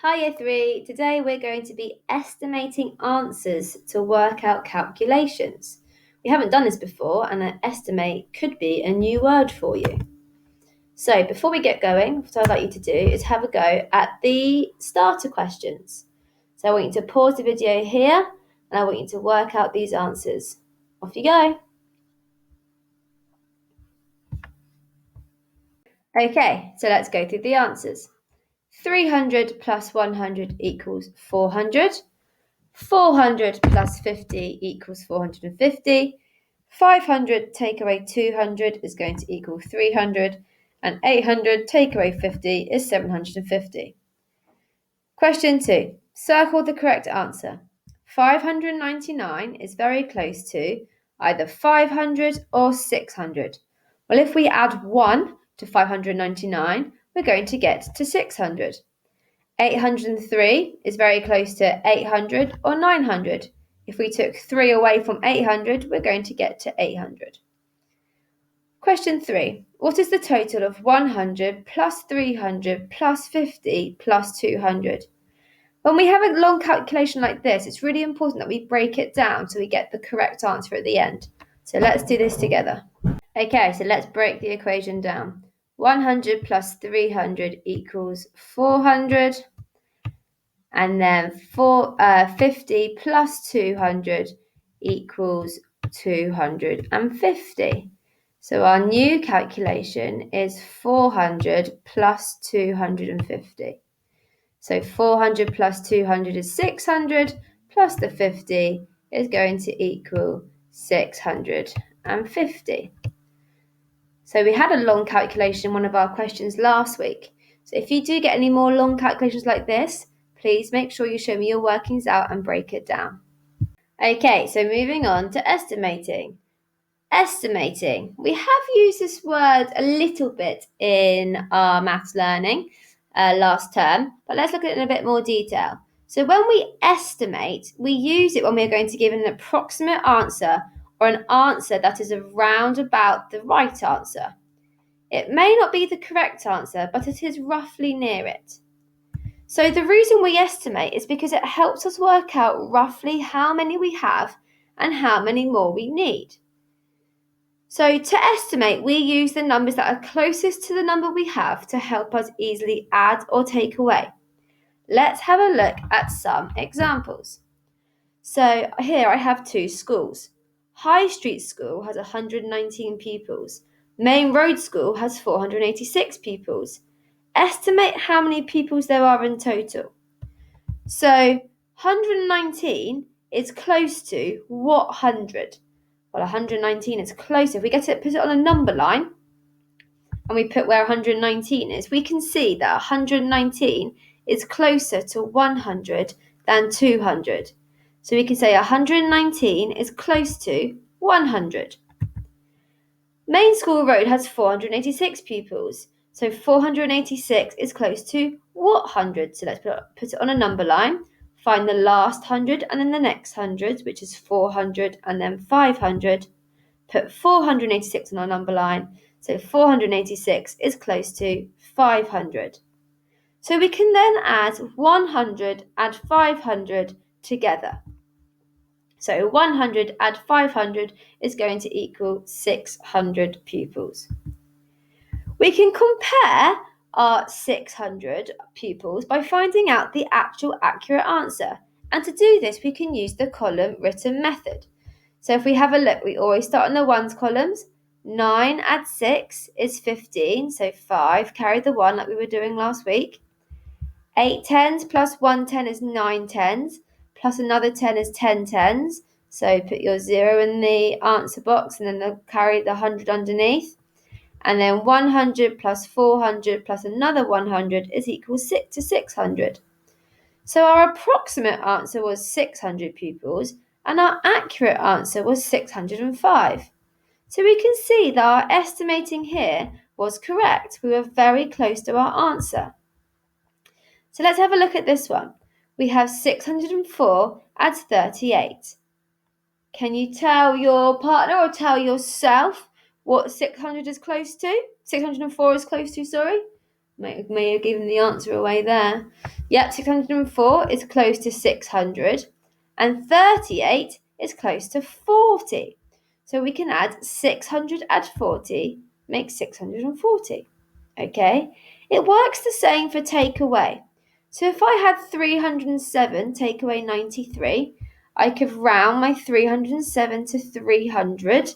Hi Year 3, today we're going to be estimating answers to work out calculations. We haven't done this before and an estimate could be a new word for you. So before we get going, what I'd like you to do is have a go at the starter questions. So I want you to pause the video here and I want you to work out these answers. Off you go. Okay, so let's go through the answers. 300 plus 100 equals 400. 400 plus 50 equals 450. 500 take away 200 is going to equal 300. And 800 take away 50 is 750. Question 2. Circle the correct answer. 599 is very close to either 500 or 600. Well, if we add 1 to 599, we're going to get to 600. 803 is very close to 800 or 900. If we took 3 away from 800, we're going to get to 800. Question 3. What is the total of 100 plus 300 plus 50 plus 200? When we have a long calculation like this, it's really important that we break it down so we get the correct answer at the end. So let's do this together. Okay, so let's break the equation down. 100 plus 300 equals 400. And then 50 plus 200 equals 250. So our new calculation is 400 plus 250. So 400 plus 200 is 600, plus the 50 is going to equal 650. So we had a long calculation in one of our questions last week. So if you do get any more long calculations like this, please make sure you show me your workings out and break it down. Okay, so moving on to estimating. Estimating. We have used this word a little bit in our maths learning last term, but let's look at it in a bit more detail. So when we estimate, we use it when we're going to give an approximate answer or an answer that is around about the right answer. It may not be the correct answer, but it is roughly near it. So the reason we estimate is because it helps us work out roughly how many we have and how many more we need. So to estimate, we use the numbers that are closest to the number we have to help us easily add or take away. Let's have a look at some examples. So here I have two schools. High Street School has 119 pupils. Main Road School has 486 pupils. Estimate how many pupils there are in total. So 119 is close to what 100? Well, 119 is closer. If we put it on a number line, and we put where 119 is, we can see that 119 is closer to 100 than 200. So we can say 119 is close to 100. Main School Road has 486 pupils. So 486 is close to what 100? So let's put it on a number line. Find the last 100 and then the next 100, which is 400 and then 500. Put 486 on our number line. So 486 is close to 500. So we can then add 100 and 500 together. So 100 add 500 is going to equal 600 pupils. We can compare our 600 pupils by finding out the actual accurate answer. And to do this, we can use the column written method. So if we have a look, we always start in the ones columns. 9 add 6 is 15, so 5, carry the 1 like we were doing last week. 8 tens plus 1 10 is 9 tens, plus another 10 is 10 tens. So put your 0 in the answer box and then carry the 100 underneath. And then 100 plus 400 plus another 100 is equal to 600. So our approximate answer was 600 pupils and our accurate answer was 605. So we can see that our estimating here was correct. We were very close to our answer. So let's have a look at this one. We have 604 adds 38. Can you tell your partner or tell yourself what 600 is close to? 604 is close to, sorry. May have given the answer away there. Yep, 604 is close to 600, and 38 is close to 40. So we can add 600 and 40 makes 640. Okay, it works the same for take away. So if I had 307 take away 93, I could round my 307 to 300,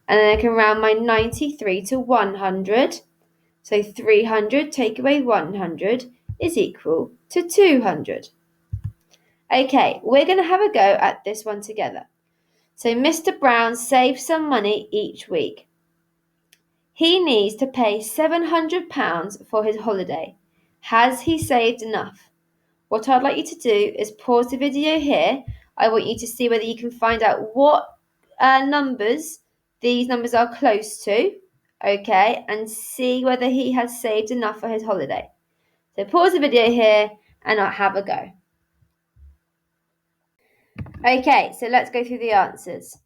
and then I can round my 93 to 100. So 300 take away 100 is equal to 200. Okay, we're going to have a go at this one together. So Mr. Brown saves some money each week. He needs to pay £700 for his holiday. Has he saved enough? What I'd like you to do is pause the video here. I want you to see whether you can find out what numbers these numbers are close to, okay, and see whether he has saved enough for his holiday. So pause the video here and I'll have a go. Okay, so let's go through the answers.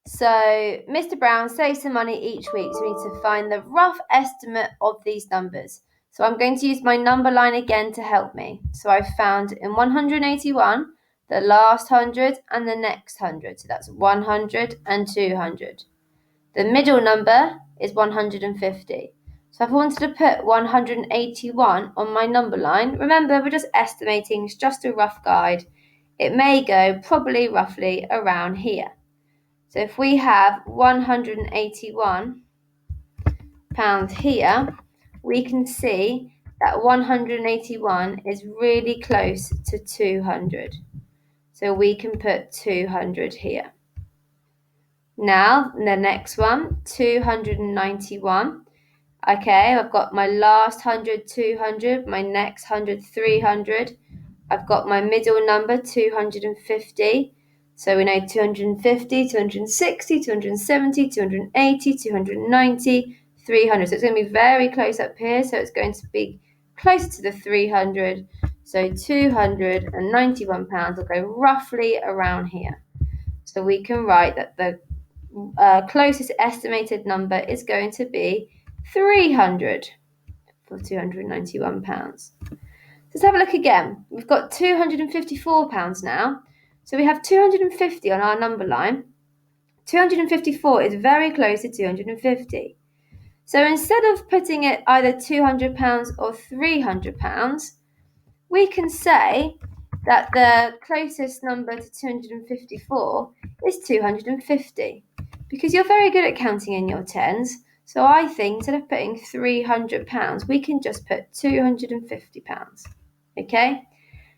So Mr. Brown saves some money each week, so we need to find the rough estimate of these numbers. So I'm going to use my number line again to help me. So I've found in 181, the last 100 and the next 100. So that's 100 and 200. The middle number is 150. So if I wanted to put 181 on my number line, remember we're just estimating, it's just a rough guide. It may go probably roughly around here. So if we have £181 here, we can see that 181 is really close to 200. So we can put 200 here. Now, the next one, 291. Okay, I've got my last 100, 200, my next 100, 300. I've got my middle number, 250. So we know 250, 260, 270, 280, 290, 300. So it's going to be very close up here. So it's going to be closer to the 300. So £291 will go roughly around here. So we can write that the closest estimated number is going to be 300 for £291. Let's have a look again. We've got £254 now. So we have 250 on our number line. 254 is very close to 250. So instead of putting it either £200 or £300, we can say that the closest number to 254 is 250. Because you're very good at counting in your tens, so I think instead of putting £300, we can just put £250. Okay?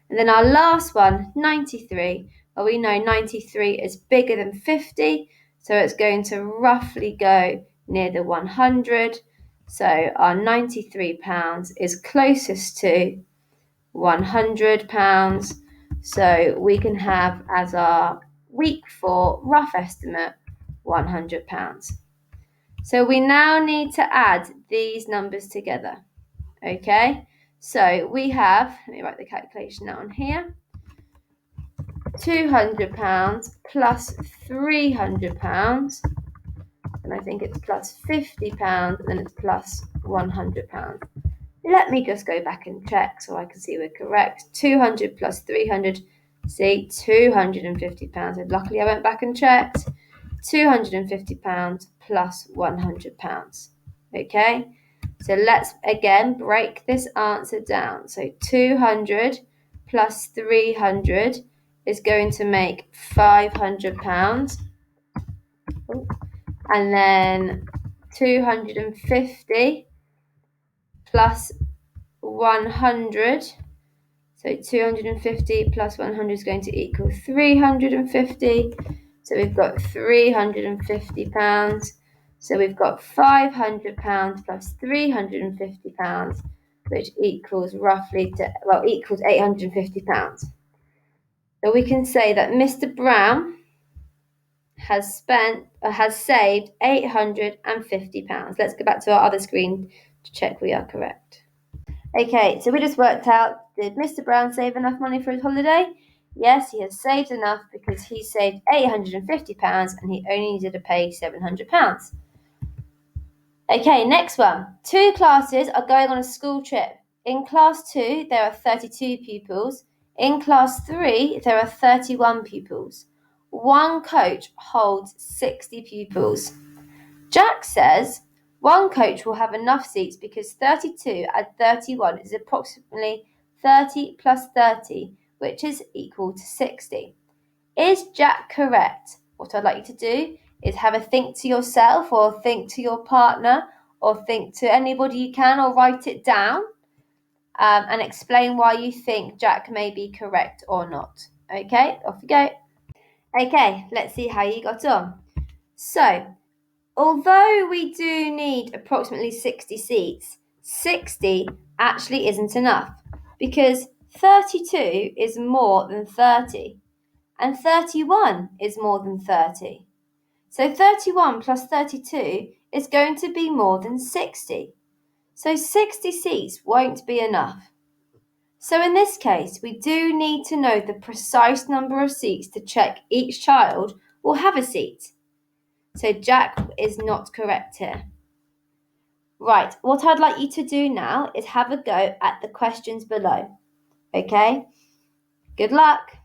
And then our last one, 93. Well, we know 93 is bigger than 50, so it's going to roughly go near the 100. So our £93 is closest to £100. So we can have as our week 4 rough estimate £100. So we now need to add these numbers together. Okay, so we have, let me write the calculation down here, £200 plus £300, and I think it's plus £50, and then it's plus £100. Let me just go back and check so I can see we're correct. 200 plus 300, see, £250. And luckily I went back and checked. £250 plus £100. Okay, so let's again break this answer down. So 200 plus 300 is going to make £500. And then 250 plus 100. So 250 plus 100 is going to equal 350. So we've got £350. So we've got £500 plus £350, which equals equals £850. So we can say that Mr. Brown has saved £850. Let's go back to our other screen to check we are correct. Okay, so we just worked out, did Mr. Brown save enough money for his holiday? Yes, he has saved enough because he saved £850 and he only needed to pay £700. Okay, next one. 2 classes are going on a school trip. In class 2, there are 32 pupils. In class 3, there are 31 pupils. One coach holds 60 pupils. Jack says one coach will have enough seats because 32 add 31 is approximately 30 plus 30, which is equal to 60. Is Jack correct? What I'd like you to do is have a think to yourself or think to your partner or think to anybody you can or write it down and explain why you think Jack may be correct or not. Okay, off you go. Okay, let's see how you got on. So, although we do need approximately 60 seats, 60 actually isn't enough because 32 is more than 30 and 31 is more than 30. So 31 plus 32 is going to be more than 60. So 60 seats won't be enough. So in this case, we do need to know the precise number of seats to check each child will have a seat. So Jack is not correct here. Right, what I'd like you to do now is have a go at the questions below. Okay? Good luck.